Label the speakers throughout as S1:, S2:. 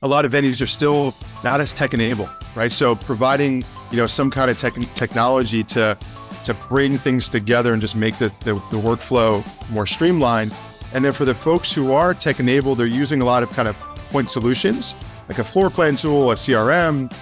S1: a lot of venues are still not as tech enabled, right? So providing, some kind of technology to bring things together and just make the workflow more streamlined. And then for the folks who are tech enabled, they're using a lot of kind of point solutions, like a floor plan tool, a CRM,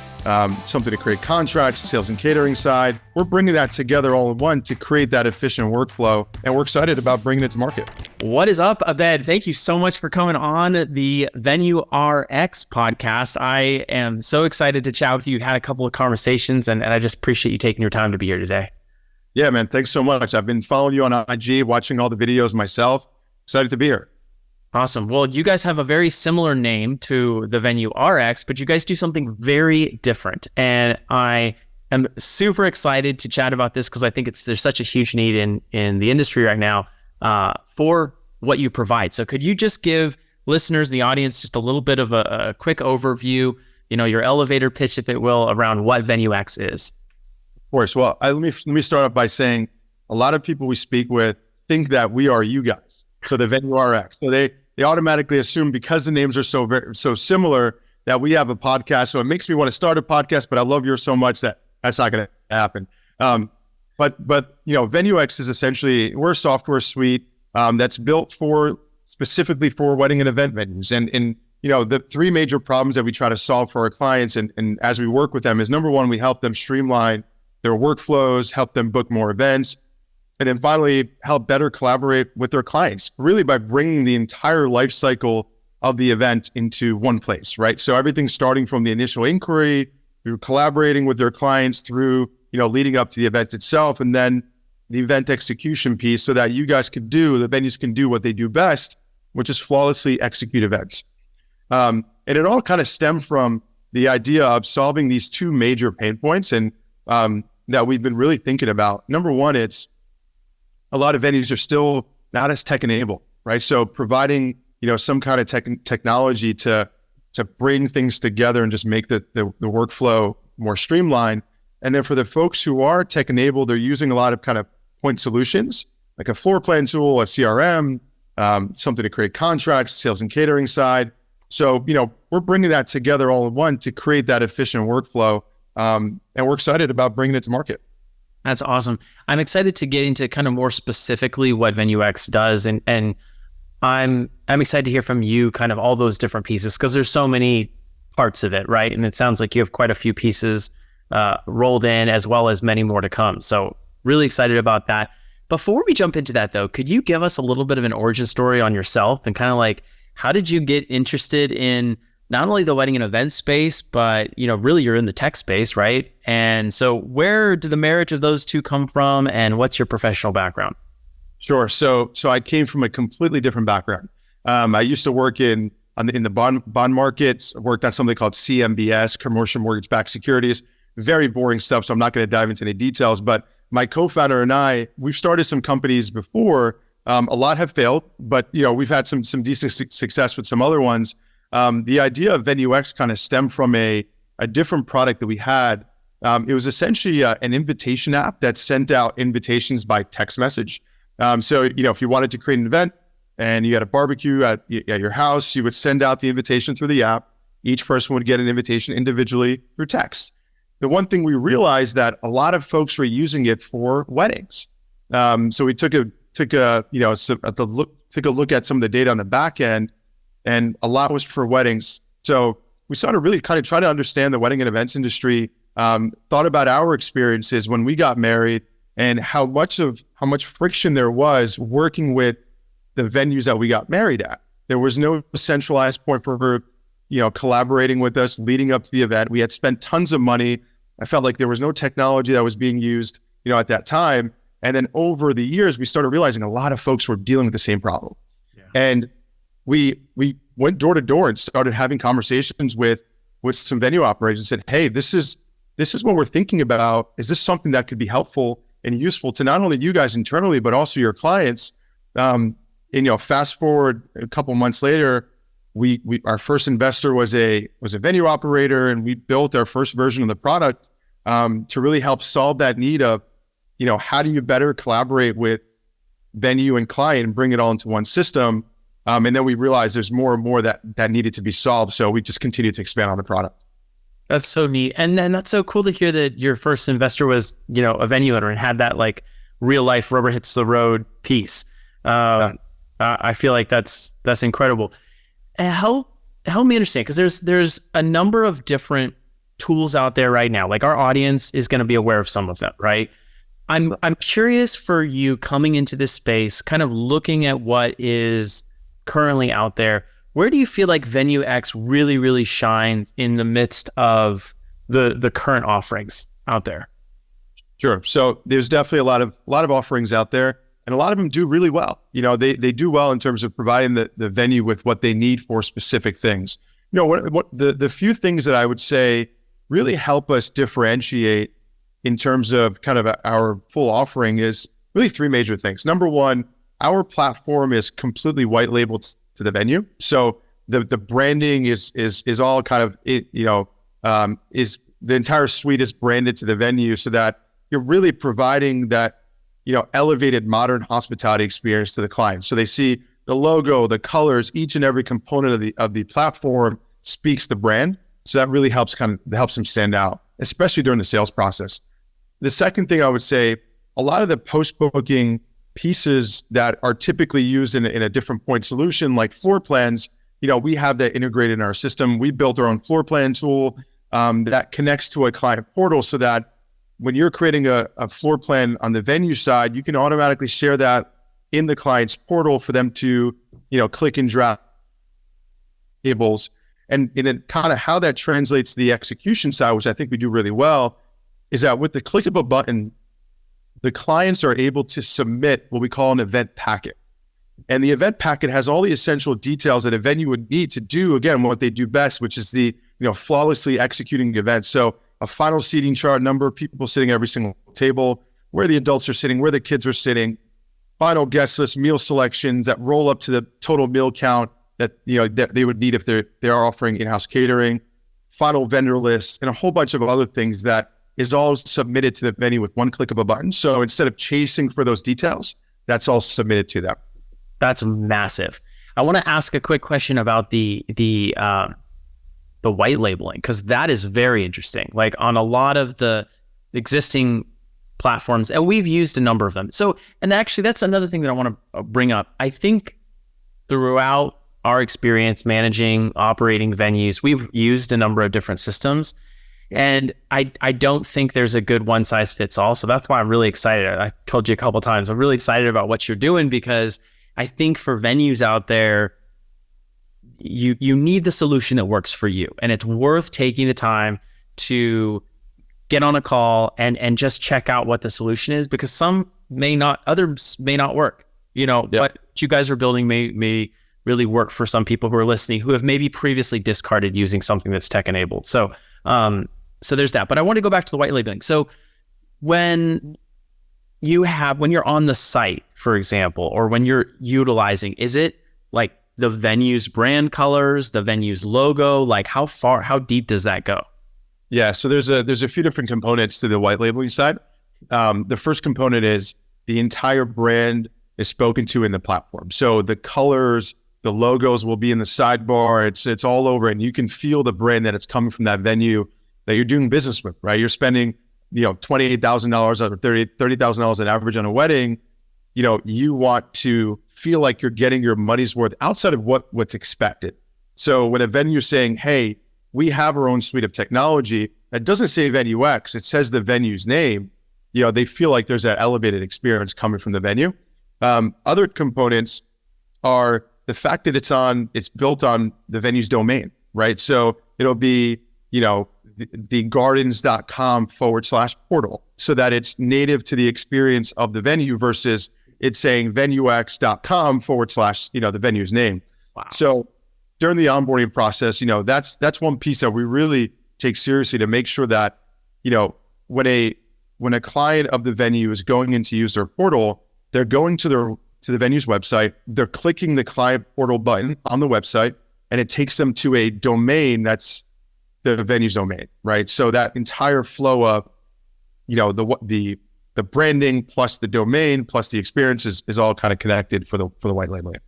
S1: something to create contracts, sales and catering side. We're bringing that together all in one to create that efficient workflow. And we're excited about bringing it to market.
S2: What is up, Abed? Thank you so much for coming on the VenueX podcast. I am so excited to chat with you. Had a couple of conversations and I just appreciate you taking your time to be here today.
S1: Yeah, man. Thanks so much. I've been following you on IG, watching all the videos myself. Excited to be here.
S2: Awesome. Well, you guys have a very similar name to the VenueX, but you guys do something very different. And I am super excited to chat about this because I think there's such a huge need in the industry right now for what you provide. So could you just give listeners, the audience, just a little bit of a quick overview, your elevator pitch, if it will, around what VenueX is?
S1: Of course. Well, let me start off by saying a lot of people we speak with think that we are you guys. So the VenueX. So they automatically assume because the names are so similar that we have a podcast. So it makes me want to start a podcast, but I love yours so much that that's not going to happen. But VenueX is essentially, we're a software suite that's built specifically for wedding and event venues. And the three major problems that we try to solve for our clients and as we work with them is, number one, we help them streamline their workflows, help them book more events, and then finally help better collaborate with their clients, really by bringing the entire life cycle of the event into one place, right? So everything starting from the initial inquiry, through collaborating with their clients, through, leading up to the event itself, and then the event execution piece so that the venues can do what they do best, which is flawlessly execute events. And it all kind of stemmed from the idea of solving these two major pain points and that we've been really thinking about. Number one, it's a lot of venues are still not as tech enabled, right? So providing, some kind of technology to bring things together and just make the workflow more streamlined. And then for the folks who are tech enabled, they're using a lot of kind of point solutions, like a floor plan tool, a CRM, something to create contracts, sales and catering side. So, we're bringing that together all in one to create that efficient workflow. And we're excited about bringing it to market.
S2: That's awesome. I'm excited to get into kind of more specifically what VenueX does. And I'm excited to hear from you kind of all those different pieces because there's so many parts of it, right? And it sounds like you have quite a few pieces rolled in as well as many more to come. So really excited about that. Before we jump into that though, could you give us a little bit of an origin story on yourself and kind of like, how did you get interested in not only the wedding and event space, but, really you're in the tech space, right? And so where did the marriage of those two come from and what's your professional background?
S1: Sure. So I came from a completely different background. I used to work in the bond markets, worked on something called CMBS, commercial mortgage-backed securities, very boring stuff. So I'm not going to dive into any details, but my co-founder and I, we've started some companies before. A lot have failed, but we've had some decent success with some other ones. The idea of VenueX kind of stemmed from a different product that we had. It was essentially an invitation app that sent out invitations by text message. So if you wanted to create an event and you had a barbecue at your house, you would send out the invitation through the app. Each person would get an invitation individually through text. The one thing we realized that a lot of folks were using it for weddings. So we took a look at some of the data on the back end, and a lot was for weddings. So we started really kind of trying to understand the wedding and events industry, thought about our experiences when we got married and how much friction there was working with the venues that we got married at. There was no centralized point for her, collaborating with us leading up to the event. We had spent tons of money. I felt like there was no technology that was being used, at that time. And then over the years, we started realizing a lot of folks were dealing with the same problem. Yeah. And we went door to door and started having conversations with some venue operators and said, hey, this is what we're thinking about. Is this something that could be helpful and useful to not only you guys internally, but also your clients? Fast forward a couple months later, our first investor was a venue operator, and we built our first version of the product to really help solve that need of, how do you better collaborate with venue and client and bring it all into one system? And then we realized there's more and more that needed to be solved. So we just continued to expand on the product.
S2: That's so neat. And then that's so cool to hear that your first investor was, a venue owner and had that like real life rubber hits the road piece. I feel like that's incredible. And help me understand, because there's a number of different tools out there right now. Like our audience is going to be aware of some of them, right? I'm curious for you coming into this space, kind of looking at what is currently out there. Where do you feel like VenueX really, really shines in the midst of the current offerings out there?
S1: Sure. So there's definitely a lot of offerings out there, and a lot of them do really well. They do well in terms of providing the venue with what they need for specific things. What the few things that I would say really help us differentiate in terms of kind of our full offering is really three major things. Number one, our platform is completely white labeled to the venue. So the branding is all kind of, is the entire suite is branded to the venue so that you're really providing that, elevated modern hospitality experience to the client. So they see the logo, the colors, each and every component of the platform speaks the brand. So that really helps them stand out, especially during the sales process. The second thing I would say, a lot of the post-booking pieces that are typically used in a different point solution, like floor plans, we have that integrated in our system. We built our own floor plan tool that connects to a client portal so that when you're creating a floor plan on the venue side, you can automatically share that in the client's portal for them to, click and drag tables. And kind of how that translates to the execution side, which I think we do really well, is that with the click of a button, the clients are able to submit what we call an event packet. And the event packet has all the essential details that a venue would need to do, again, what they do best, which is the, flawlessly executing the event. So a final seating chart, number of people sitting at every single table, where the adults are sitting, where the kids are sitting, final guest list, meal selections that roll up to the total meal count that, that they would need if they are offering in-house catering, final vendor list, and a whole bunch of other things that is all submitted to the venue with one click of a button. So instead of chasing for those details, that's all submitted to them.
S2: That's massive. I want to ask a quick question about the white labeling, because that is very interesting. Like on a lot of the existing platforms, and we've used a number of them. So, and actually that's another thing that I want to bring up. I think throughout our experience managing, operating venues, we've used a number of different systems. And I don't think there's a good one size fits all. So that's why I'm really excited. I told you a couple of times, I'm really excited about what you're doing, because I think for venues out there, you need the solution that works for you. And it's worth taking the time to get on a call and just check out what the solution is, because some may not, others may not work, what you guys are building may really work for some people who are listening who have maybe previously discarded using something that's tech enabled. So there's that. But I want to go back to the white labeling. So when you're on the site, for example, or when you're utilizing, is it like the venue's brand colors, the venue's logo? Like how deep does that go?
S1: Yeah. So there's a few different components to the white labeling side. The first component is the entire brand is spoken to in the platform. So the colors, the logos will be in the sidebar. It's all over, and you can feel the brand that it's coming from that venue that you're doing business with, right? You're spending, $28,000 or $30,000 on average on a wedding. You want to feel like you're getting your money's worth outside of what's expected. So when a venue is saying, hey, we have our own suite of technology, that doesn't say VenueX, it says the venue's name, they feel like there's that elevated experience coming from the venue. Other components are the fact that it's built on the venue's domain, right? So it'll be, the gardens.com/portal, so that it's native to the experience of the venue versus it's saying venuex.com / the venue's name.
S2: Wow.
S1: So during the onboarding process, that's one piece that we really take seriously to make sure that, when a client of the venue is going in to use their portal, they're going to the venue's website, they're clicking the client portal button on the website, and it takes them to a domain that's the venue's domain, right? So that entire flow of, the branding plus the domain plus the experience is all kind of connected for the white labeling.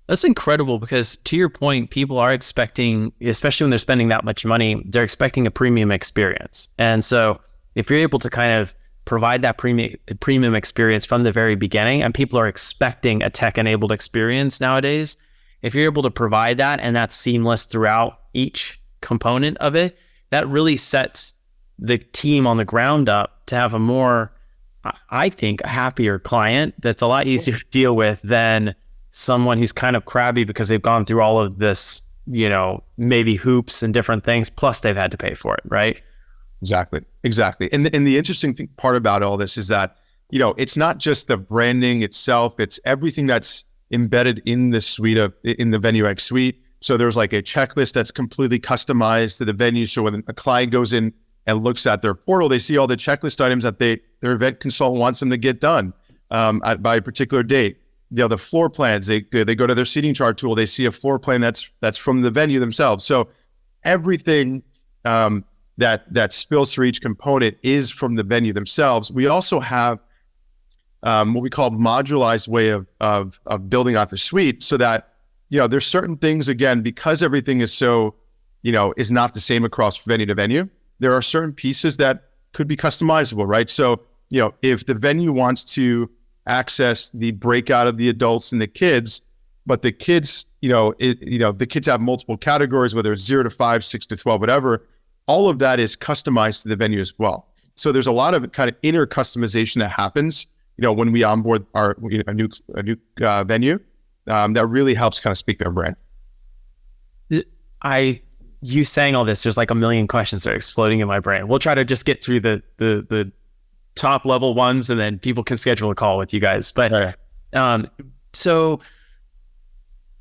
S2: That's incredible because to your point, people are expecting, especially when they're spending that much money, they're expecting a premium experience. And so if you're able to kind of provide that premium experience from the very beginning, and people are expecting a tech-enabled experience nowadays, if you're able to provide that and that's seamless throughout each component of it, that really sets the team on the ground up to have a more, I think, a happier client that's a lot easier to deal with than someone who's kind of crabby because they've gone through all of this, maybe hoops and different things, plus they've had to pay for it, right?
S1: Exactly. And the interesting part about all this is that, it's not just the branding itself, it's everything that's embedded in the VenueX suite. So there's like a checklist that's completely customized to the venue. So when a client goes in and looks at their portal, they see all the checklist items that their event consultant wants them to get done by a particular date. The floor plans, they go to their seating chart tool, they see a floor plan that's from the venue themselves. So everything that spills through each component is from the venue themselves. We also have what we call modularized way of building out the suite, so that there's certain things, again, because everything is so is not the same across venue to venue. There are certain pieces that could be customizable, right? So if the venue wants to access the breakout of the adults and the kids, but the kids, the kids have multiple categories, whether it's 0 to 5, 6 to 12, whatever, all of that is customized to the venue as well. So there's a lot of kind of inner customization that happens, when we onboard a new venue, that really helps kind of speak their brand.
S2: You saying all this, there's like a million questions that are exploding in my brain. We'll try to just get through the top level ones, and then people can schedule a call with you guys. But so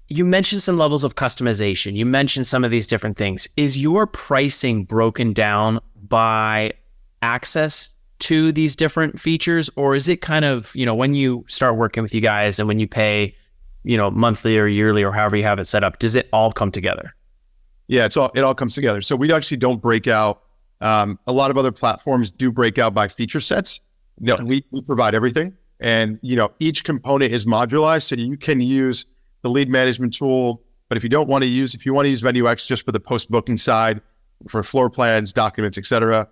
S2: you mentioned some levels of customization. You mentioned some of these different things. Is your pricing broken down by access to these different features, or is it kind of, when you start working with you guys and when you pay, monthly or yearly or however you have it set up, does it all come together?
S1: Yeah, it all comes together. So we actually don't break out. A lot of other platforms do break out by feature sets. We provide everything, and each component is modularized, so you can use the lead management tool. But if you want to use VenueX just for the post booking side, for floor plans, documents, etc.,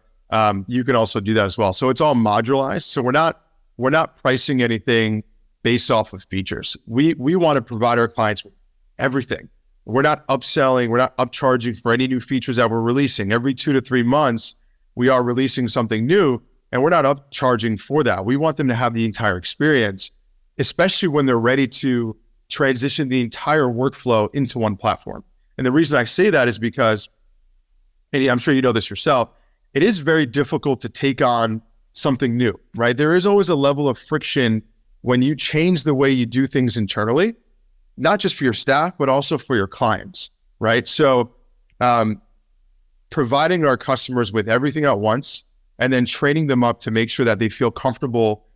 S1: you can also do that as well. So it's all modularized. So we're not pricing anything based off of features. We want to provide our clients with everything. We're not upselling, we're not upcharging for any new features that we're releasing. Every 2 to 3 months, we are releasing something new, and we're not upcharging for that. We want them to have the entire experience, especially when they're ready to transition the entire workflow into one platform. And the reason I say that is because, and I'm sure you know this yourself, it is very difficult to take on something new, right? There is always a level of friction when you change the way you do things internally, not just for your staff, but also for your clients, right? So providing our customers with everything at once and then training them up to make sure that they feel comfortable,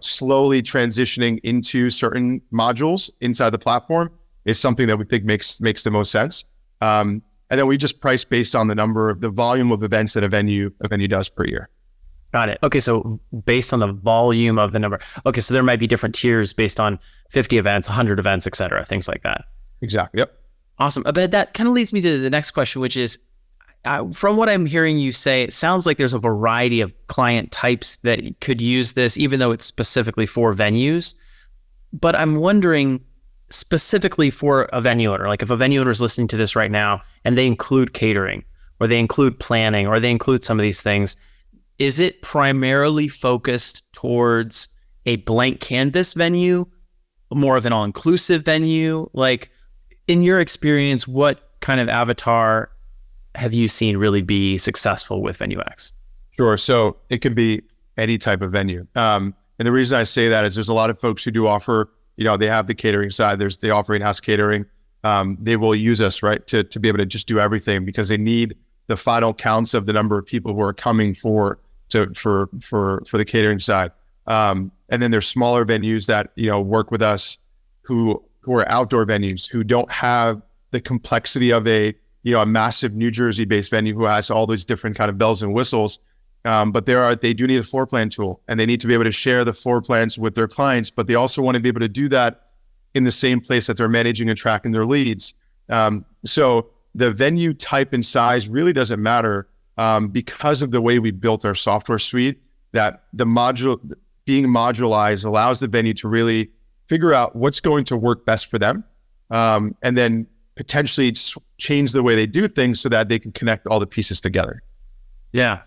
S1: slowly transitioning into certain modules inside the platform is something that we think makes the most sense. And then we just price based on the volume of events that a venue does per year.
S2: Got it. Okay, so based on the volume of the number. Okay, so there might be different tiers based on 50 events, 100 events, et cetera, things like that.
S1: Exactly. Yep.
S2: Awesome. Abed, that kind of leads me to the next question, which is, from what I'm hearing you say, it sounds like there's a variety of client types that could use this, even though it's specifically for venues. But I'm wondering, specifically for a venue owner, like if a venue owner is listening to this right now and they include catering, or they include planning, or they include some of these things, is it primarily focused towards a blank canvas venue, more of an all-inclusive venue? Like, in your experience, what kind of avatar have you seen really be successful with VenueX?
S1: Sure. So it can be any type of venue. And the reason I say that is there's a lot of folks who do offer, they have the catering side. They offer in-house catering. They will use us, right, to be able to just do everything because they need the final counts of the number of people who are coming for the catering side. And then there's smaller venues that, work with us who are outdoor venues who don't have the complexity of a massive New Jersey based venue who has all these different kind of bells and whistles. But they do need a floor plan tool, and they need to be able to share the floor plans with their clients, but they also want to be able to do that in the same place that they're managing and tracking their leads. So the venue type and size really doesn't matter because of the way we built our software suite, that being modularized allows the venue to really figure out what's going to work best for them, and then potentially change the way they do things so that they can connect all the pieces together.
S2: Yeah.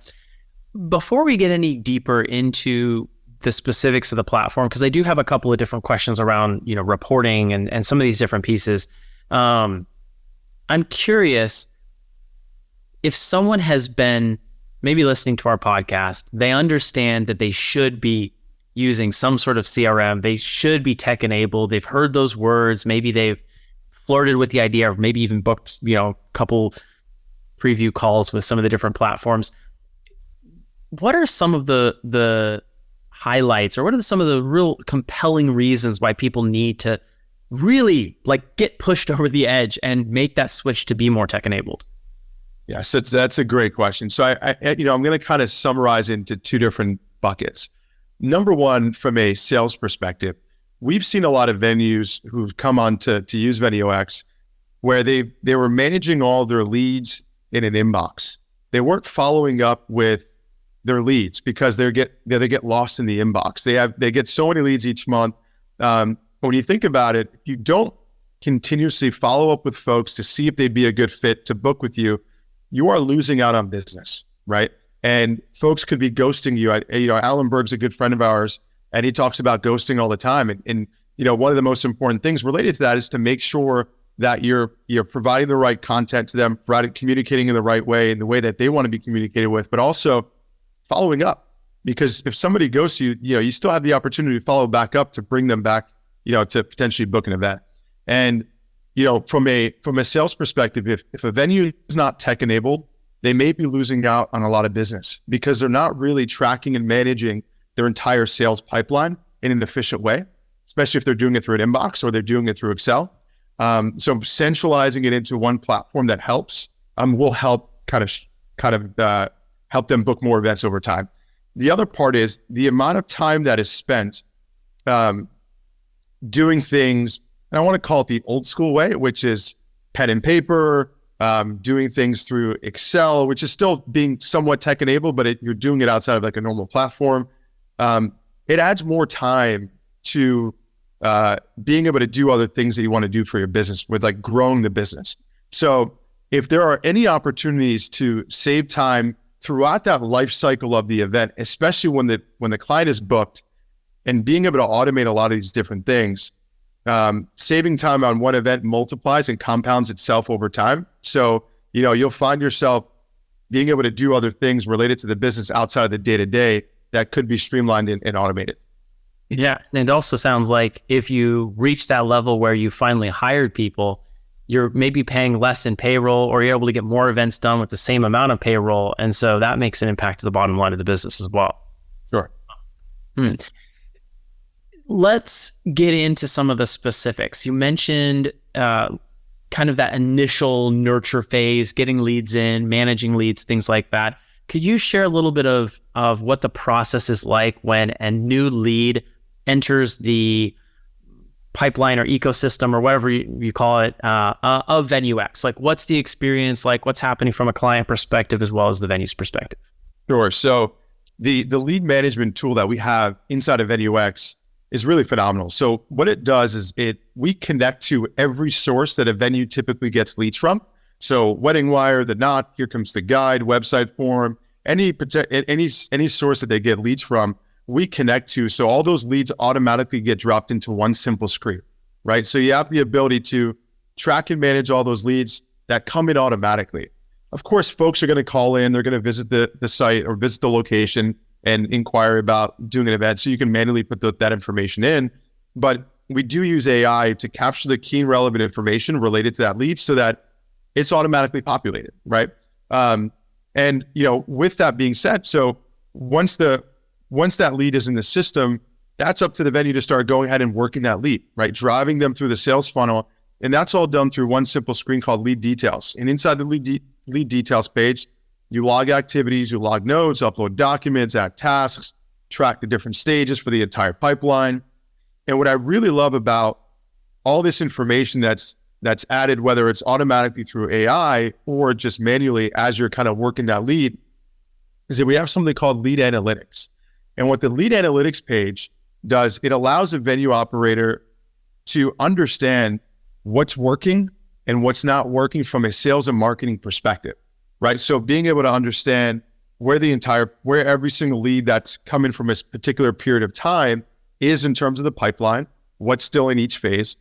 S2: Before we get any deeper into the specifics of the platform, because I do have a couple of different questions around, reporting and some of these different pieces. I'm curious if someone has been maybe listening to our podcast, they understand that they should be using some sort of CRM. They should be tech enabled. They've heard those words. Maybe they've flirted with the idea, or maybe even booked, a couple preview calls with some of the different platforms. What are some of the highlights, or what are some of the real compelling reasons why people need to really get pushed over the edge and make that switch to be more tech enabled?
S1: Yes, that's a great question. So I'm going to kind of summarize into two different buckets. Number one, from a sales perspective, we've seen a lot of venues who've come on to use VenueX where they were managing all their leads in an inbox. They weren't following up with their leads because they get lost in the inbox. They get so many leads each month. When you think about it, if you don't continuously follow up with folks to see if they'd be a good fit to book with you, you are losing out on business, right? And folks could be ghosting you. Alan Berg's a good friend of ours, and he talks about ghosting all the time. And one of the most important things related to that is to make sure that you're providing the right content to them, communicating in the right way, in the way that they want to be communicated with, but also following up. Because if somebody ghosts you, you still have the opportunity to follow back up to bring them back, to potentially book an event. And from a sales perspective, if a venue is not tech enabled, they may be losing out on a lot of business because they're not really tracking and managing their entire sales pipeline in an efficient way, especially if they're doing it through an inbox or they're doing it through Excel. So centralizing it into one platform that helps will help kind of help them book more events over time. The other part is the amount of time that is spent doing things, and I want to call it the old school way, which is pen and paper, doing things through Excel, which is still being somewhat tech enabled, but you're doing it outside of a normal platform. It adds more time to being able to do other things that you want to do for your business with growing the business. So if there are any opportunities to save time throughout that life cycle of the event, especially when the client is booked, and being able to automate a lot of these different things, saving time on one event multiplies and compounds itself over time. So, you'll find yourself being able to do other things related to the business outside of the day-to-day that could be streamlined and automated.
S2: Yeah. And it also sounds like if you reach that level where you finally hired people, you're maybe paying less in payroll, or you're able to get more events done with the same amount of payroll. And so that makes an impact to the bottom line of the business as well.
S1: Sure.
S2: Let's get into some of the specifics. You mentioned kind of that initial nurture phase, getting leads in, managing leads, things like that. Could you share a little bit of what the process is like when a new lead enters the pipeline or ecosystem or whatever you call it of VenueX? What's the experience like? What's happening from a client perspective as well as the venue's perspective?
S1: Sure. So the lead management tool that we have inside of VenueX is really phenomenal. So what it does is we connect to every source that a venue typically gets leads from. So Wedding Wire, The Knot, Here Comes the Guide, website form, any source that they get leads from, we connect to. So all those leads automatically get dropped into one simple screen, right? So you have the ability to track and manage all those leads that come in automatically. Of course, folks are going to call in, they're going to visit the site or visit the location and inquire about doing an event. So you can manually put that information in. But we do use AI to capture the key and relevant information related to that lead so that it's automatically populated, right? And with that being said, so once that lead is in the system, that's up to the venue to start going ahead and working that lead, right? Driving them through the sales funnel. And that's all done through one simple screen called lead details. And inside the lead details page, you log activities, you log notes, upload documents, add tasks, track the different stages for the entire pipeline. And what I really love about all this information that's added, whether it's automatically through AI or just manually as you're kind of working that lead, is that we have something called lead analytics. And what the lead analytics page does, it allows a venue operator to understand what's working and what's not working from a sales and marketing perspective, right? So being able to understand where every single lead that's coming from a particular period of time is in terms of the pipeline, what's still in each phase,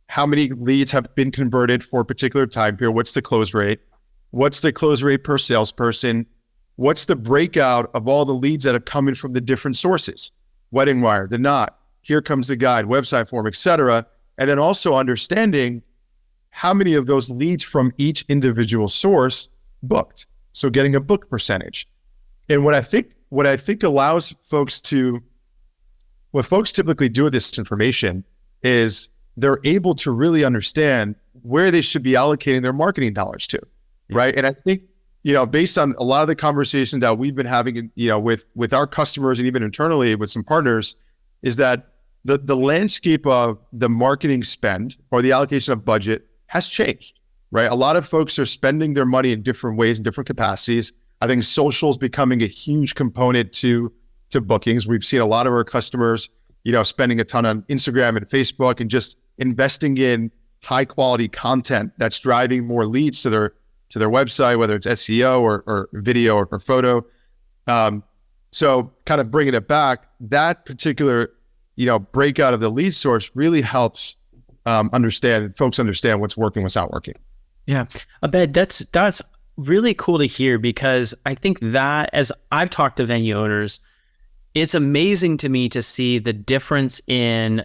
S1: how many leads have been converted for a particular time period, what's the close rate per salesperson, what's the breakout of all the leads that are coming from the different sources, WeddingWire, The Knot, Here Comes the Guide, website form, etc. And then also understanding how many of those leads from each individual source booked. So getting a book percentage. And what I think allows folks to, what folks typically do with this information is they're able to really understand where they should be allocating their marketing dollars to, right? And I think, based on a lot of the conversations that we've been having, with our customers and even internally with some partners, is that the landscape of the marketing spend or the allocation of budget has changed, right? A lot of folks are spending their money in different ways, in different capacities. I think social is becoming a huge component to bookings. We've seen a lot of our customers, spending a ton on Instagram and Facebook and just investing in high quality content that's driving more leads to their website, whether it's SEO or video or photo. So kind of bringing it back, that particular, breakout of the lead source really helps folks understand what's working, what's not working.
S2: Yeah, Abed, that's really cool to hear, because I think that, as I've talked to venue owners, it's amazing to me to see the difference in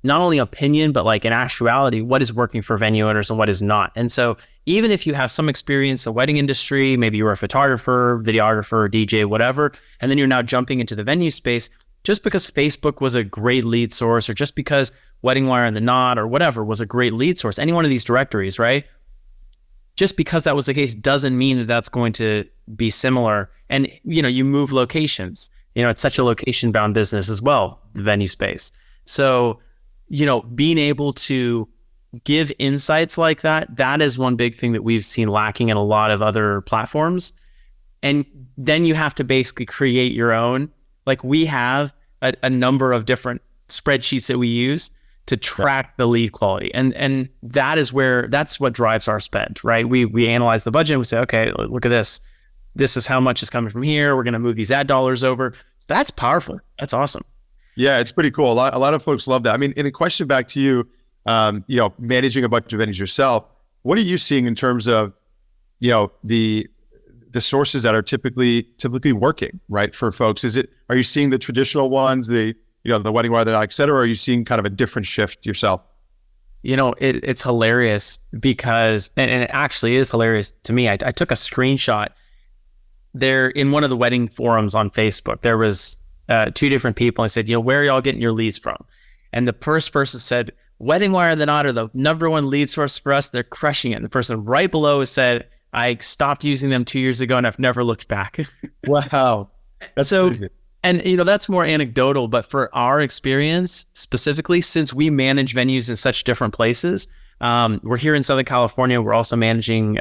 S2: not only opinion, but like in actuality, what is working for venue owners and what is not. And so even if you have some experience in the wedding industry, maybe you were a photographer, videographer, DJ, whatever, and then you're now jumping into the venue space, just because Facebook was a great lead source, or just because WeddingWire and The Knot or whatever was a great lead source, any one of these directories, right? Just because that was the case doesn't mean that that's going to be similar. And, you move locations. It's such a location-bound business as well, the venue space. So, being able to give insights like that is one big thing that we've seen lacking in a lot of other platforms. And then you have to basically create your own. Like, we have a number of different spreadsheets that we use to track the lead quality. And that's what drives our spend, right? We analyze the budget and we say, okay, look at this. This is how much is coming from here. We're going to move these ad dollars over. So that's powerful. That's awesome. Yeah,
S1: it's pretty cool. A lot of folks love that. I mean, in a question back to you, managing a bunch of venues yourself, what are you seeing in terms of, the sources that are typically working, right, for folks? Are you seeing the traditional ones, the WeddingWire, the et cetera, or are you seeing kind of a different shift yourself?
S2: It's hilarious because, and it actually is hilarious to me. I took a screenshot there in one of the wedding forums on Facebook. There was two different people. I said, where are y'all getting your leads from? And the first person said, WeddingWire and The Knot are the number one lead source for us. They're crushing it. And the person right below said, I stopped using them 2 years ago and I've never looked back.
S1: Wow. That's
S2: so, and that's more anecdotal, but for our experience specifically, since we manage venues in such different places, we're here in Southern California. We're also managing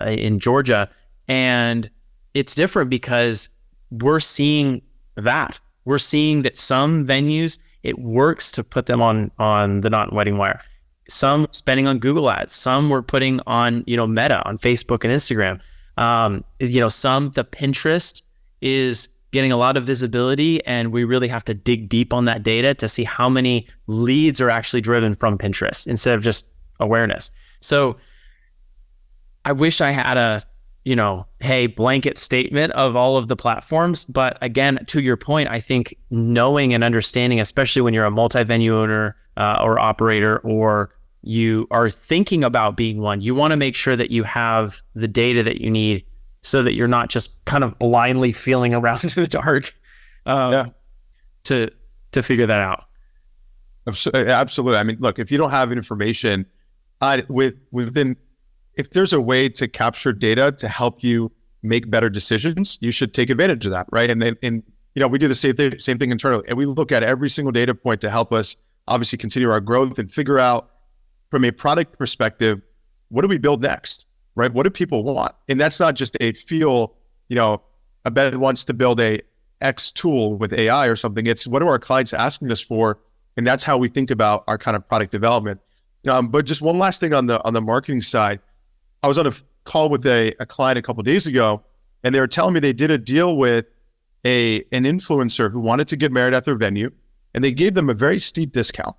S2: in Georgia, and it's different because we're seeing that some venues, it works to put them on The Knot and WeddingWire. Some spending on Google ads, some we're putting on, Meta, on Facebook and Instagram. The Pinterest is getting a lot of visibility, and we really have to dig deep on that data to see how many leads are actually driven from Pinterest instead of just awareness. So I wish I had a, blanket statement of all of the platforms. But again, to your point, I think knowing and understanding, especially when you're a multi-venue owner or operator, or you are thinking about being one, you want to make sure that you have the data that you need so that you're not just kind of blindly feeling around in the dark to figure that out.
S1: Absolutely. I mean, look, if you don't have information if there's a way to capture data to help you make better decisions, you should take advantage of that, right? And we do the same thing internally, and we look at every single data point to help us obviously continue our growth and figure out from a product perspective, what do we build next, right? What do people want? And that's not just a feel, Abed wants to build a X tool with AI or something. It's what are our clients asking us for? And that's how we think about our kind of product development. But just one last thing on the marketing side. I was on a call with a client a couple of days ago, and they were telling me they did a deal with an influencer who wanted to get married at their venue, and they gave them a very steep discount,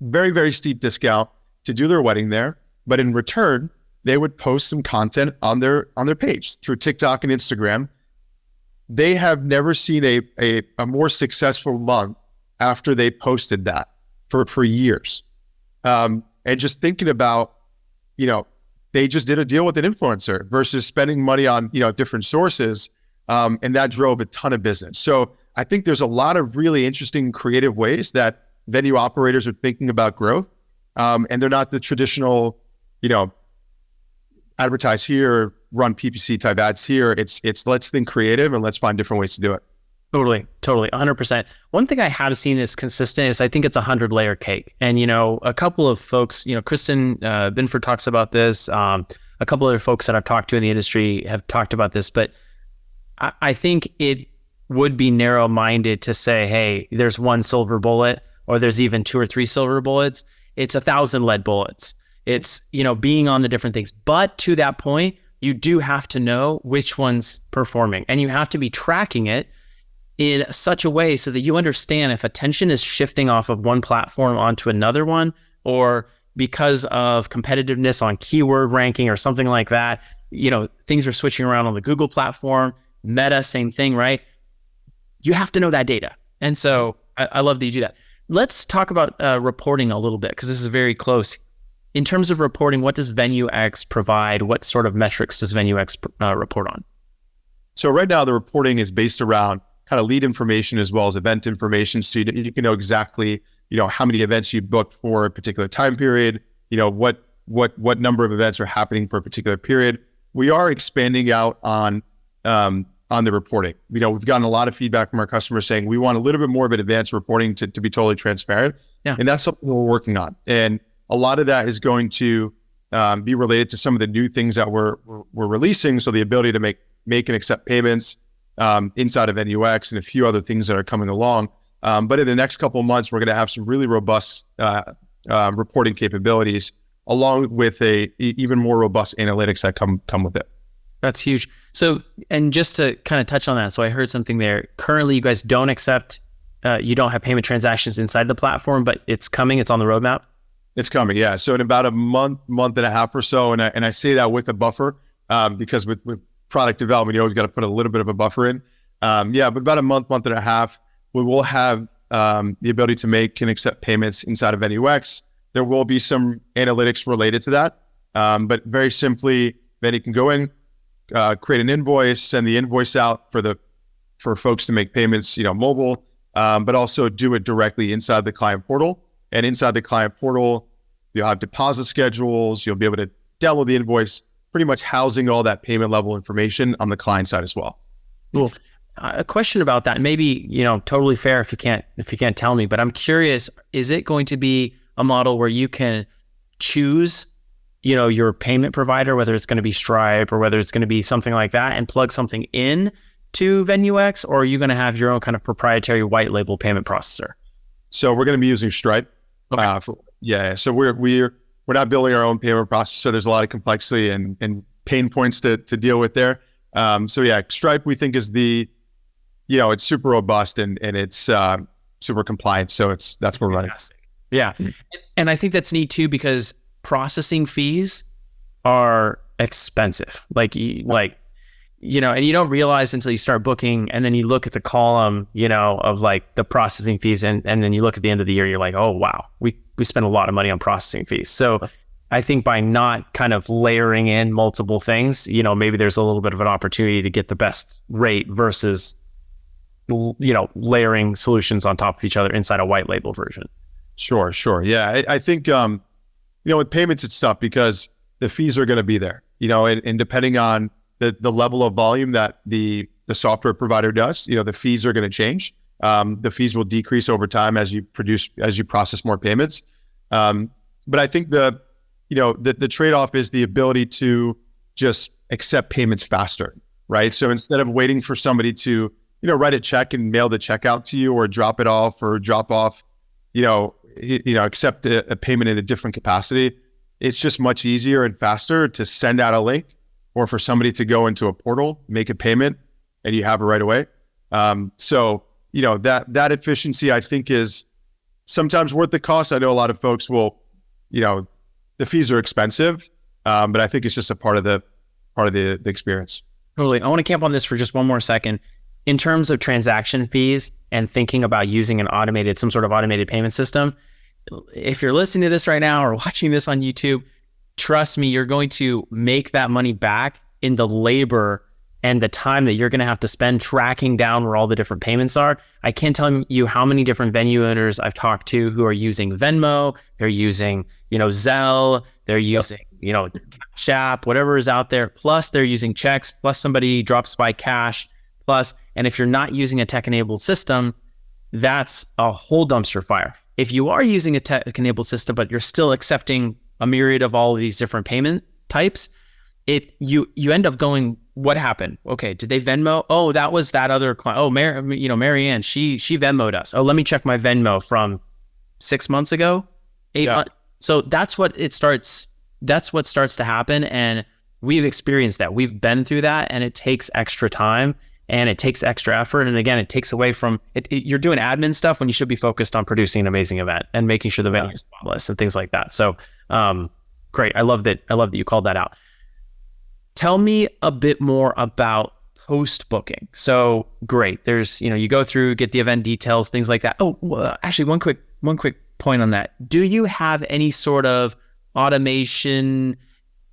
S1: very, very steep discount to do their wedding there. But in return, they would post some content on their page through TikTok and Instagram. They have never seen a more successful month after they posted that for years. And just thinking about, they just did a deal with an influencer versus spending money on, different sources. And that drove a ton of business. So I think there's a lot of really interesting creative ways that venue operators are thinking about growth. And they're not the traditional, advertise here, run PPC type ads here. It's let's think creative and let's find different ways to do it.
S2: Totally. 100%. One thing I have seen that's consistent is I think it's a 100-layer cake. And, a couple of folks, Kristen Binford talks about this. A couple other folks that I've talked to in the industry have talked about this, but I think it would be narrow-minded to say, hey, there's one silver bullet, or there's even 2 or 3 silver bullets. It's 1,000 lead bullets. It's, being on the different things. But to that point, you do have to know which one's performing, and you have to be tracking it in such a way so that you understand if attention is shifting off of one platform onto another one, or because of competitiveness on keyword ranking or something like that, things are switching around on the Google platform, Meta, same thing, right? You have to know that data. And so I love that you do that. Let's talk about reporting a little bit, because this is very close. In terms of reporting, what does VenueX provide? What sort of metrics does VenueX report on?
S1: So right now the reporting is based around kind of lead information as well as event information. So you can know exactly, how many events you booked for a particular time period, what number of events are happening for a particular period. We are expanding out on the reporting. We've gotten a lot of feedback from our customers saying we want a little bit more of an advanced reporting to be totally transparent. Yeah. And that's something we're working on. And a lot of that is going to be related to some of the new things that we're releasing. So the ability to make and accept payments inside of VenueX and a few other things that are coming along. But in the next couple of months, we're going to have some really robust reporting capabilities, along with even more robust analytics that come with it.
S2: That's huge. So, and just to kind of touch on that, so I heard something there. Currently, you guys don't accept, you don't have payment transactions inside the platform, but it's coming. It's on the roadmap.
S1: It's coming, yeah. So in about a month and a half or so, and I say that with a buffer because with product development, you always got to put a little bit of a buffer in. But about a month and a half, we will have the ability to make and accept payments inside of VenueX. There will be some analytics related to that, but very simply, then you can go in, create an invoice, send the invoice out for folks to make payments, mobile, but also do it directly inside the client portal. And inside the client portal, you'll have deposit schedules. You'll be able to download the invoice, pretty much housing all that payment level information on the client side as well.
S2: Cool. A question about that, maybe, totally fair if you can't tell me, but I'm curious, is it going to be a model where you can choose, your payment provider, whether it's going to be Stripe or whether it's going to be something like that, and plug something in to VenueX, or are you going to have your own kind of proprietary white label payment processor? So
S1: we're going to be using Stripe. Okay. So we're not building our own payment processor. There's a lot of complexity and pain points to deal with there. Stripe we think is it's super robust and it's super compliant. So that's where we're running.
S2: Yeah. And I think that's neat too, because processing fees are expensive. And you don't realize until you start booking, and then you look at the column, of like the processing fees, and then you look at the end of the year, you're like, oh wow, we spent a lot of money on processing fees. So I think by not kind of layering in multiple things, maybe there's a little bit of an opportunity to get the best rate versus, layering solutions on top of each other inside a white label version.
S1: Sure. Yeah, I think, with payments, it's tough because the fees are going to be there, and depending on the level of volume that the software provider does, the fees are going to change. The fees will decrease over time as you process more payments. But I think the trade-off is the ability to just accept payments faster, right? So instead of waiting for somebody to, write a check and mail the check out to you, or drop it off or drop off, accept a payment in a different capacity, it's just much easier and faster to send out a link, or for somebody to go into a portal, make a payment, and you have it right away. So that efficiency, I think, is sometimes worth the cost. I know a lot of folks will, the fees are expensive, but I think it's just a part of the experience.
S2: Totally. I want to camp on this for just one more second. In terms of transaction fees and thinking about using some sort of automated payment system, if you're listening to this right now or watching this on YouTube, trust me, you're going to make that money back in the labor and the time that you're going to have to spend tracking down where all the different payments are. I can't tell you how many different venue owners I've talked to who are using Venmo, they're using, Zelle, they're using, Cash App, whatever is out there. Plus they're using checks, plus somebody drops by cash, plus, and if you're not using a tech-enabled system, that's a whole dumpster fire. If you are using a tech-enabled system, but you're still accepting a myriad of all of these different payment types, you end up going, what happened? Okay, did they Venmo? Oh, that was that other client. Oh, Marianne, she Venmo'd us. Oh, let me check my Venmo from 6 months ago, 8 months. So that's what starts to happen, and we've experienced that. We've been through that, and it takes extra time and it takes extra effort. And again, it takes away from it. You're doing admin stuff when you should be focused on producing an amazing event and making sure the venue is spotless and things like that. So great. I love that you called that out. Tell me a bit more about post booking. So great. There's, you go through, get the event details, things like that. Oh, well, actually one quick point on that. Do you have any sort of automation,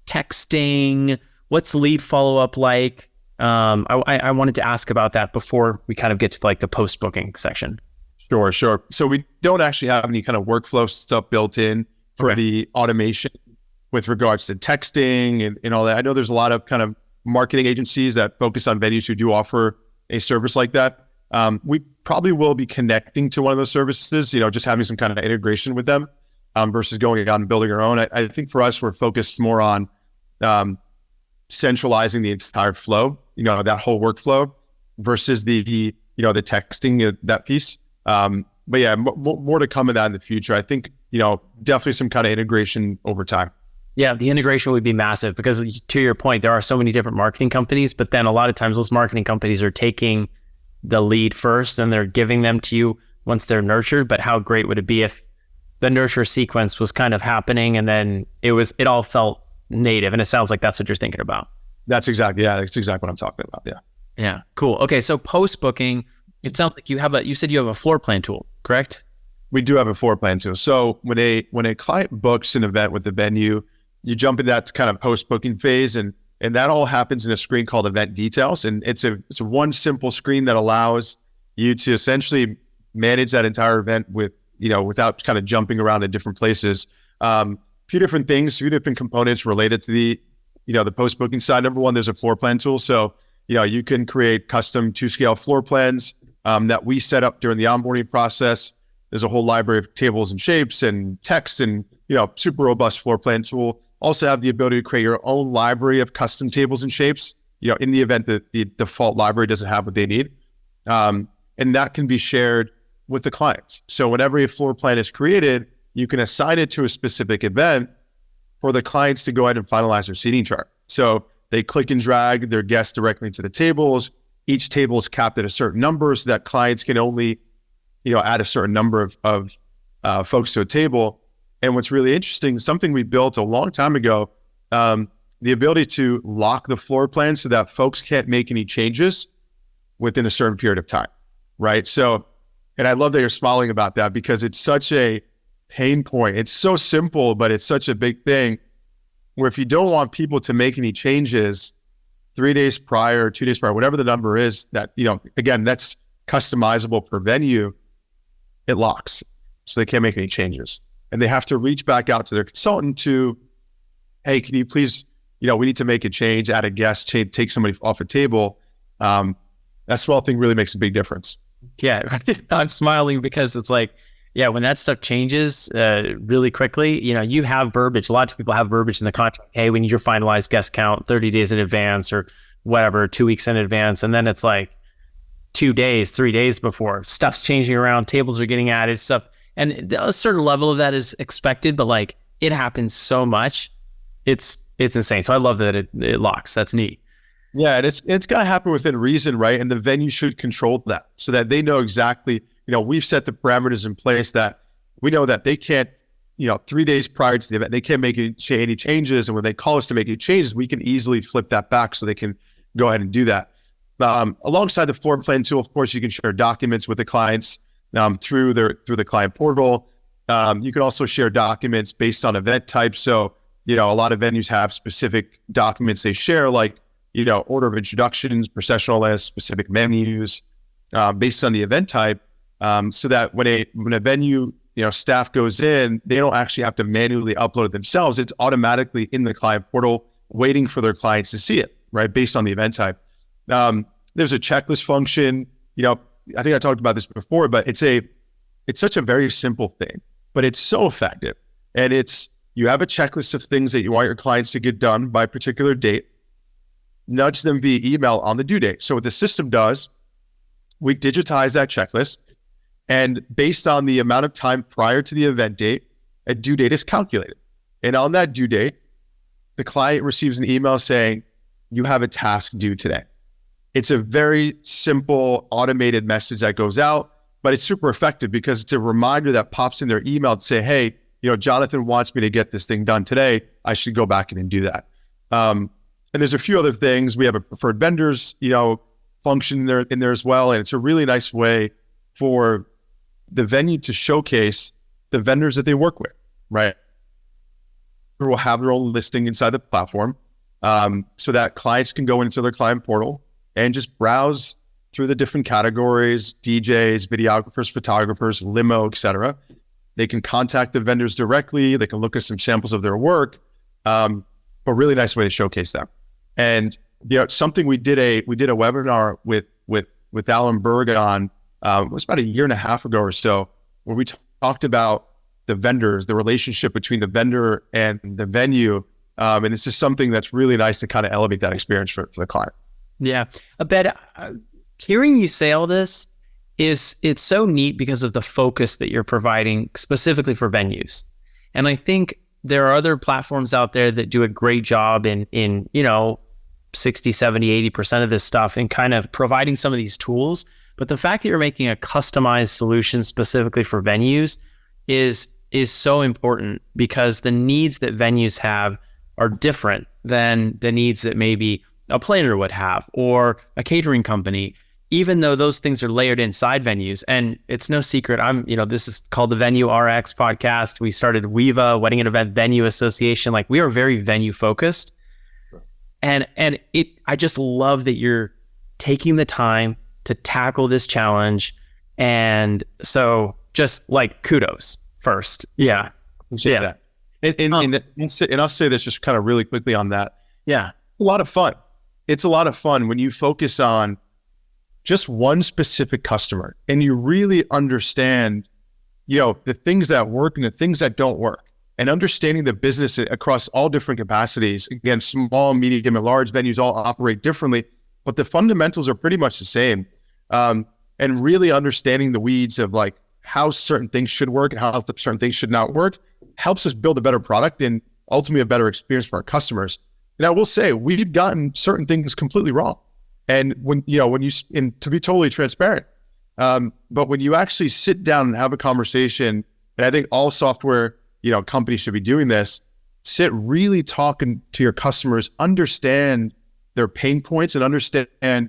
S2: texting? What's lead follow-up like? I wanted to ask about that before we kind of get to like the post booking section.
S1: Sure. So we don't actually have any kind of workflow stuff built in for the automation with regards to texting and all that. I know there's a lot of kind of marketing agencies that focus on venues who do offer a service like that. We probably will be connecting to one of those services, just having some kind of integration with them versus going out and building our own. I think for us, we're focused more on centralizing the entire flow, that whole workflow versus the texting, that piece. But yeah, more to come of that in the future. I think, definitely some kind of integration over time.
S2: Yeah, the integration would be massive because to your point, there are so many different marketing companies, but then a lot of times those marketing companies are taking the lead first and they're giving them to you once they're nurtured. But how great would it be if the nurture sequence was kind of happening and then it all felt native? And it sounds like that's what you're thinking about. That's exactly
S1: what I'm talking about. Yeah.
S2: Yeah. Cool. Okay. So post booking, it sounds like you said you have a floor plan tool, correct?
S1: We do have a floor plan tool. So when a client books an event with the venue, you jump in that kind of post-booking phase, and that all happens in a screen called Event Details. And it's a one simple screen that allows you to essentially manage that entire event without kind of jumping around in different places. Few different components related to the post-booking side. Number one, there's a floor plan tool. So, you can create custom 2-scale floor plans that we set up during the onboarding process. There's a whole library of tables and shapes and text and, super robust floor plan tool. Also have the ability to create your own library of custom tables and shapes, in the event that the default library doesn't have what they need. And that can be shared with the client. So whenever a floor plan is created, you can assign it to a specific event for the clients to go ahead and finalize their seating chart. So they click and drag their guests directly to the tables. Each table is capped at a certain number so that clients can only, add a certain number of folks to a table. And what's really interesting, something we built a long time ago, the ability to lock the floor plan so that folks can't make any changes within a certain period of time, right? So, and I love that you're smiling about that because it's such a pain point. It's so simple, but it's such a big thing where if you don't want people to make any changes 3 days prior, 2 days prior, whatever the number is that, again, that's customizable per venue, it locks. So they can't make any changes. And they have to reach back out to their consultant to, hey, can you please, we need to make a change, add a guest, take somebody off a table. That small thing really makes a big difference.
S2: Yeah, I'm smiling because it's like, yeah, when that stuff changes really quickly, you have verbiage. A lot of people have verbiage in the contract. Hey, we need your finalized guest count 30 days in advance or whatever, 2 weeks in advance. And then it's like 2 days, 3 days before, stuff's changing around, tables are getting added, stuff. And a certain level of that is expected, but like it happens so much. It's insane. So I love that it locks. That's neat.
S1: Yeah, and it's got to happen within reason, right? And the venue should control that so that they know exactly, we've set the parameters in place that we know that they can't, 3 days prior to the event, they can't make any changes. And when they call us to make any changes, we can easily flip that back so they can go ahead and do that. Alongside the floor plan tool, of course, you can share documents with the clients through the client portal. You can also share documents based on event type. So, a lot of venues have specific documents they share, like, order of introductions, processional list, specific menus, based on the event type, so that when a venue, staff goes in, they don't actually have to manually upload it themselves. It's automatically in the client portal, waiting for their clients to see it, right, based on the event type. There's a checklist function. I think I talked about this before, but it's such a very simple thing, but it's so effective. And you have a checklist of things that you want your clients to get done by a particular date. Nudge them via email on the due date. So what the system does, we digitize that checklist, and based on the amount of time prior to the event date, a due date is calculated. And on that due date, the client receives an email saying, you have a task due today. It's a very simple automated message that goes out, but it's super effective because it's a reminder that pops in their email to say, hey, Jonathan wants me to get this thing done today. I should go back in and do that. And there's a few other things. We have a preferred vendors, function in there as well. And it's a really nice way for the venue to showcase the vendors that they work with, right? Who will have their own listing inside the platform, so that clients can go into their client portal and just browse through the different categories, DJs, videographers, photographers, limo, etc. They can contact the vendors directly. They can look at some samples of their work, but really nice way to showcase them. And something we did a webinar with Alan Berg on, it was about 1.5 years ago or so, where we talked about the vendors, the relationship between the vendor and the venue. And it's just something that's really nice to kind of elevate that experience for the client.
S2: Yeah. Abed, hearing you say all this, it's so neat because of the focus that you're providing specifically for venues. And I think there are other platforms out there that do a great job in 60, 70, 80% of this stuff and kind of providing some of these tools. But the fact that you're making a customized solution specifically for venues is so important, because the needs that venues have are different than the needs that maybe a planner would have or a catering company, even though those things are layered inside venues. And it's no secret, this is called the VenueRx podcast. We started WEVA, Wedding and Event Venue Association. Like, we are very venue focused. Sure. And I just love that you're taking the time to tackle this challenge. And so just like kudos first. Yeah.
S1: Appreciate that. And I'll say this just kind of really quickly on that. Yeah. A lot of fun. It's a lot of fun when you focus on just one specific customer and you really understand, the things that work and the things that don't work, and understanding the business across all different capacities. Again, small, medium, and large venues all operate differently, but the fundamentals are pretty much the same. And really understanding the weeds of like how certain things should work and how certain things should not work helps us build a better product and ultimately a better experience for our customers. And I will say, we've gotten certain things completely wrong. And to be totally transparent, but when you actually sit down and have a conversation, and I think all software, companies should be doing this, really talking to your customers, understand their pain points and understand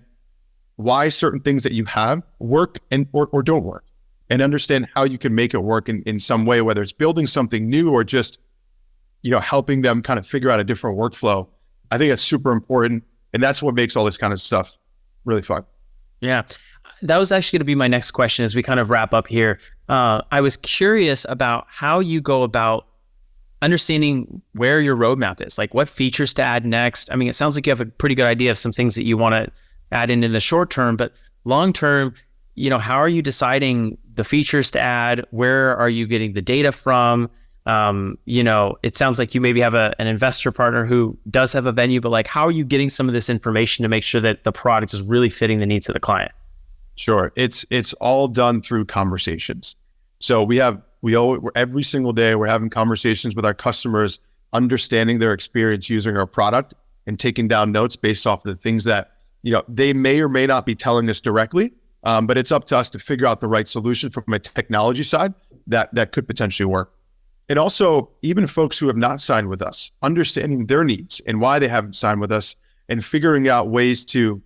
S1: why certain things that you have work or don't work, and understand how you can make it work in some way, whether it's building something new or just, helping them kind of figure out a different workflow. I think that's super important. And that's what makes all this kind of stuff really fun. Yeah.
S2: That was actually going to be my next question as we kind of wrap up here. I was curious about how you go about understanding where your roadmap is, like what features to add next. I mean, it sounds like you have a pretty good idea of some things that you want to add in the short term, but long term, how are you deciding the features to add? Where are you getting the data from? It sounds like you maybe have an investor partner who does have a venue, but like, how are you getting some of this information to make sure that the product is really fitting the needs of the client?
S1: Sure. It's all done through conversations. So every single day we're having conversations with our customers, understanding their experience using our product and taking down notes based off of the things that, they may or may not be telling us directly. But it's up to us to figure out the right solution from a technology side that could potentially work. And also, even folks who have not signed with us, understanding their needs and why they haven't signed with us, and figuring out ways to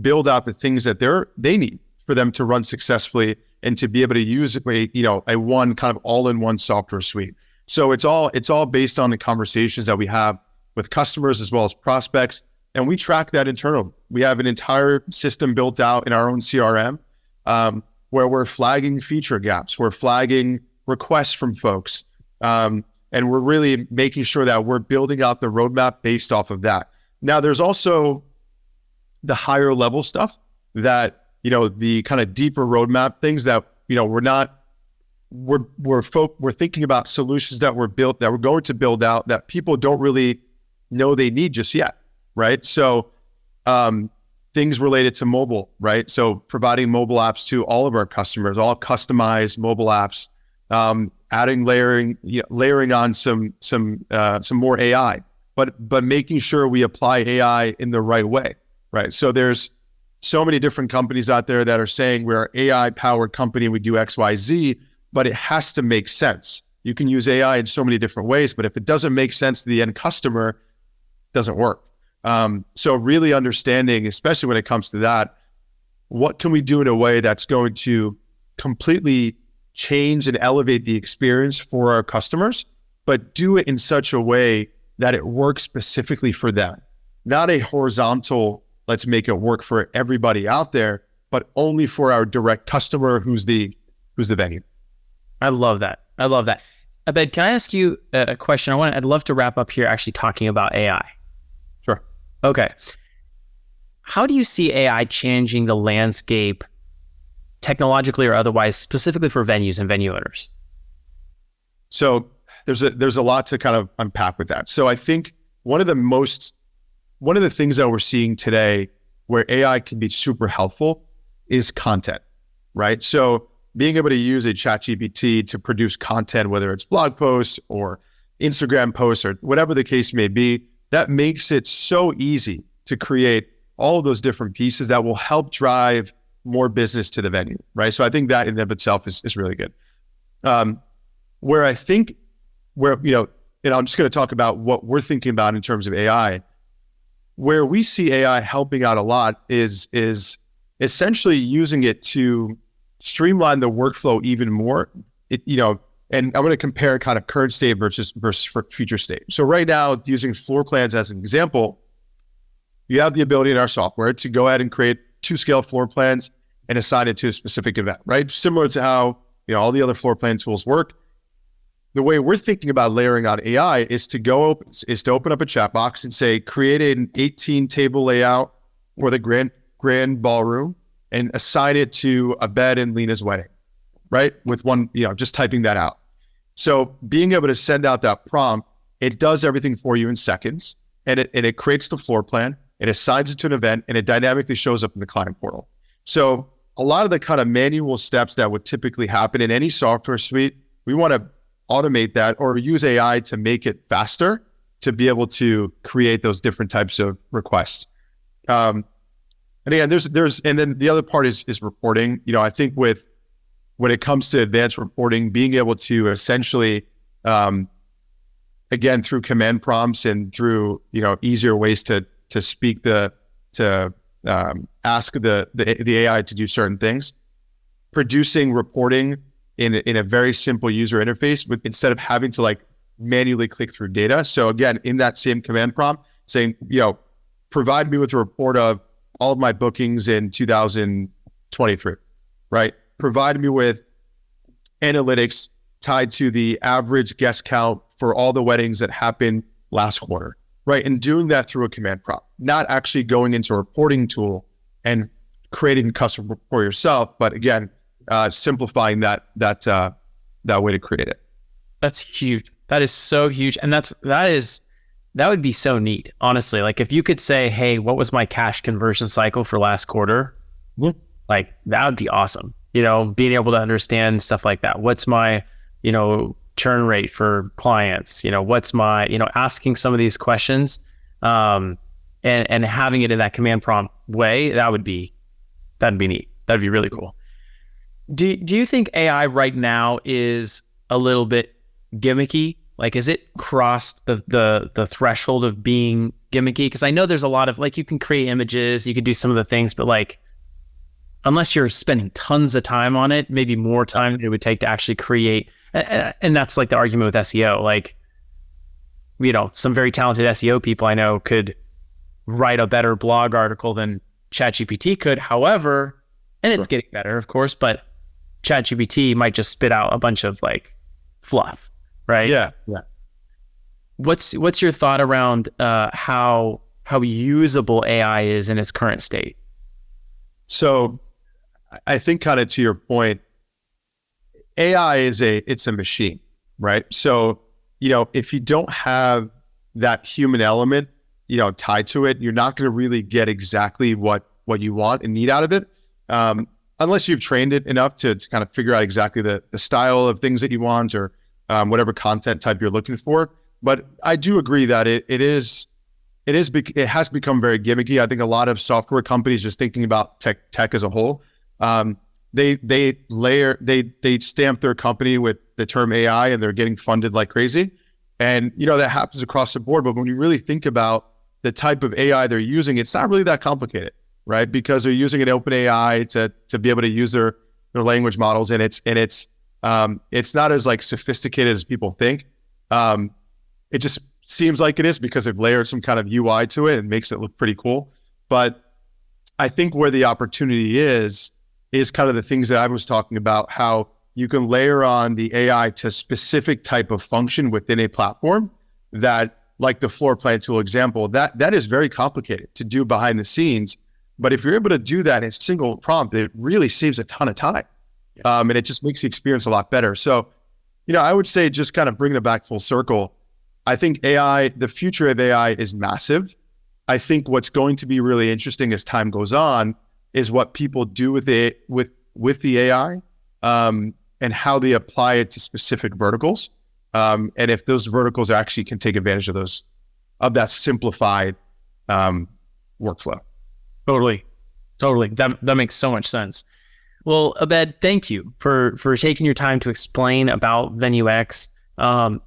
S1: build out the things that they need for them to run successfully and to be able to use a one kind of all-in-one software suite. So it's all based on the conversations that we have with customers as well as prospects, and we track that internally. We have an entire system built out in our own CRM where we're flagging feature gaps, we're flagging requests from folks, and we're really making sure that we're building out the roadmap based off of that. Now, there's also the higher level stuff that, the kind of deeper roadmap things that, we're thinking about solutions that we're going to build out that people don't really know they need just yet, right? So things related to mobile, right? So providing mobile apps to all of our customers, all customized mobile apps, layering on some more AI, but making sure we apply AI in the right way, right? So there's so many different companies out there that are saying we're an AI-powered company and we do X, Y, Z, but it has to make sense. You can use AI in so many different ways, but if it doesn't make sense to the end customer, it doesn't work. So really understanding, especially when it comes to that, what can we do in a way that's going to completely change and elevate the experience for our customers, but do it in such a way that it works specifically for them. Not a horizontal, let's make it work for everybody out there, but only for our direct customer who's the venue.
S2: I love that. Abed, can I ask you a question? I'd love to wrap up here actually talking about AI.
S1: Sure.
S2: Okay. How do you see AI changing the landscape technologically or otherwise, specifically for venues and venue owners?
S1: So there's a lot to kind of unpack with that. So I think one of the things that we're seeing today where AI can be super helpful is content, right? So being able to use a ChatGPT to produce content, whether it's blog posts or Instagram posts or whatever the case may be, that makes it so easy to create all of those different pieces that will help drive more business to the venue, right? So I think that in and of itself is really good. And I'm just going to talk about what we're thinking about in terms of AI. Where we see AI helping out a lot is essentially using it to streamline the workflow even more. And I'm going to compare kind of current state versus future state. So right now, using floor plans as an example, you have the ability in our software to go ahead and create 2-scale floor plans and assign it to a specific event, right? Similar to how all the other floor plan tools work. The way we're thinking about layering on AI is to open up a chat box and say, create an 18-table layout for the grand ballroom and assign it to Abed and Lena's wedding, right? With one, just typing that out. So being able to send out that prompt, it does everything for you in seconds, and it creates the floor plan, it assigns it to an event, and it dynamically shows up in the client portal. So a lot of the kind of manual steps that would typically happen in any software suite, we want to automate that or use AI to make it faster to be able to create those different types of requests. And again, and then the other part is reporting. I think when it comes to advanced reporting, being able to essentially, again, through command prompts and through, easier ways to speak to ask the AI to do certain things, producing reporting in a very simple user interface instead of having to manually click through data. So again, in that same command prompt saying, provide me with a report of all of my bookings in 2023, right? Provide me with analytics tied to the average guest count for all the weddings that happened last quarter, right? And doing that through a command prompt, not actually going into a reporting tool and creating a custom for yourself, but again, simplifying that way to create it.
S2: That's huge. That is so huge. And that would be so neat, honestly. Like if you could say, hey, what was my cash conversion cycle for last quarter?
S1: Mm-hmm.
S2: Like that would be awesome. Being able to understand stuff like that. What's my, churn rate for clients? What's my, asking some of these questions, and having it in that command prompt way, that'd be neat. That'd be really cool. Do you think AI right now is a little bit gimmicky? Like, is it crossed the threshold of being gimmicky? Because I know there's a lot of, like, you can create images, you can do some of the things, but like, unless you're spending tons of time on it, maybe more time than it would take to actually create. And that's like the argument with SEO. Like, some very talented SEO people I know could write a better blog article than ChatGPT could. However, and it's getting better, of course, but ChatGPT might just spit out a bunch of like fluff, right?
S1: Yeah.
S2: What's your thought around how usable AI is in its current state?
S1: So I think kind of to your point, AI it's a machine, right? So, if you don't have that human element, tied to it, you're not going to really get exactly what you want and need out of it. Unless you've trained it enough to kind of figure out exactly the style of things that you want or whatever content type you're looking for. But I do agree that it has become very gimmicky. I think a lot of software companies, just thinking about tech as a whole, they stamp their company with the term AI and they're getting funded like crazy. And, that happens across the board. But when you really think about the type of AI they're using, it's not really that complicated, right? Because they're using an open AI to be able to use their language models. And it's not as like sophisticated as people think. It just seems like it is because they've layered some kind of UI to it and makes it look pretty cool. But I think where the opportunity is kind of the things that I was talking about, how you can layer on the AI to specific type of function within a platform that, like the floor plan tool example, that is very complicated to do behind the scenes. But if you're able to do that in a single prompt, it really saves a ton of time. Yeah. And it just makes the experience a lot better. So, I would say, just kind of bringing it back full circle, I think the future of AI is massive. I think what's going to be really interesting as time goes on is what people do with the AI, and how they apply it to specific verticals. And if those verticals actually can take advantage of that simplified workflow.
S2: Totally. That makes so much sense. Well, Abed, thank you for taking your time to explain about VenueX.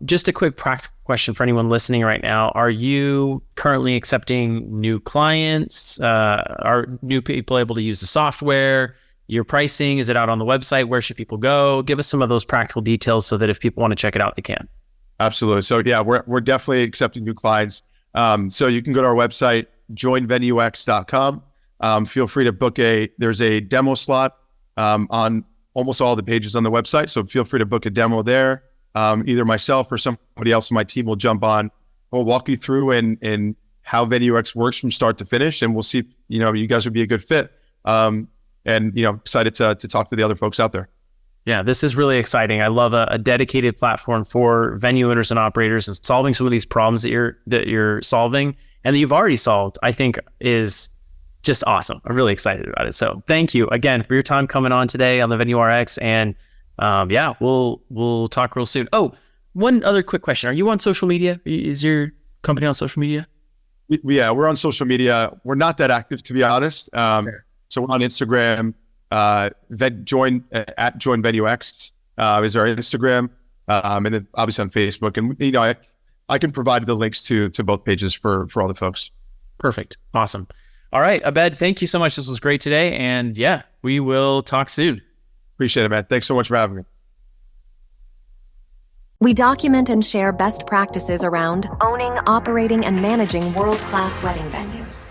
S2: Just a quick practical question for anyone listening right now. Are you currently accepting new clients? Are new people able to use the software? Your pricing, is it out on the website? Where should people go? Give us some of those practical details so that if people want to check it out, they can. Absolutely.
S1: So yeah, we're definitely accepting new clients. So you can go to our website, joinvenuex.com. Feel free to book there's a demo slot on almost all the pages on the website. So feel free to book a demo there. Either myself or somebody else on my team will jump on. We'll walk you through and how VenueX works from start to finish, and we'll see, you guys would be a good fit. And excited to talk to the other folks out there.
S2: Yeah, this is really exciting. I love a dedicated platform for venue owners and operators and solving some of these problems that you're solving and that you've already solved, I think is just awesome. I'm really excited about it. So thank you again for your time coming on today on the VenueRx. And we'll talk real soon. Oh, one other quick question. Are you on social media? Is your company on social media?
S1: Yeah, we're on social media. We're not that active, to be honest. So we're on Instagram, join VenueX is our Instagram, and then obviously on Facebook. And I can provide the links to both pages for all the folks.
S2: Perfect. Awesome. All right, Abed, thank you so much. This was great today. And yeah, we will talk soon.
S1: Appreciate it, man. Thanks so much for having me.
S3: We document and share best practices around owning, operating, and managing world-class wedding venues.